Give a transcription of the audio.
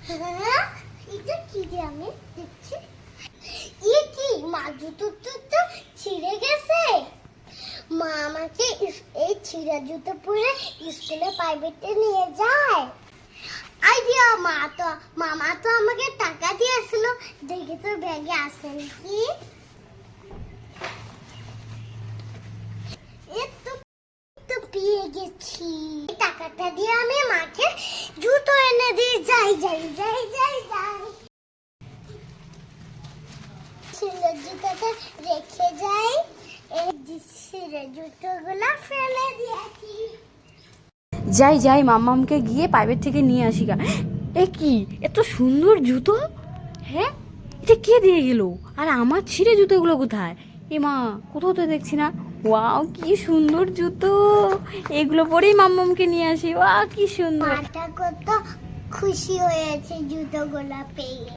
হ্যাঁ, এটা কি রে আমি দেখছি? এ কি মা, জুতো তো ছিঁড়ে গেছে। মা আমাকে এই ছিঁড়া জুতো পরে স্কুলে প্রাইভেটে নিয়ে যায়। আইডিয়া, মামা তো আমাকে টাকা দিয়েছিল, দেখে তো ব্যাগে আছে নাকি। তো পেয়ে গেছি, টাকাটা দিয়ে আমি মাকে জুতো এনে দিই। যাই ছিল জুতোটা রেখে যাই, এই ছিল জুতোগুলো ফেলে দিয়েছি। যাই মাম্মামকে গিয়ে প্রাইভেট থেকে নিয়ে আসি গা। এ কি এত সুন্দর জুতো! হ্যাঁ, এটা কে দিয়ে গেল? আর আমার ছিঁড়ে জুতোগুলো কোথায়? এ মা, কোথাও তো দেখছি না। ওয়াও, কি সুন্দর জুতো! এগুলো পরেই মাম্মামকে নিয়ে আসি। ওয়া, কি সুন্দর! মাটা কত খুশি হয়েছে জুতোগুলো পেয়ে।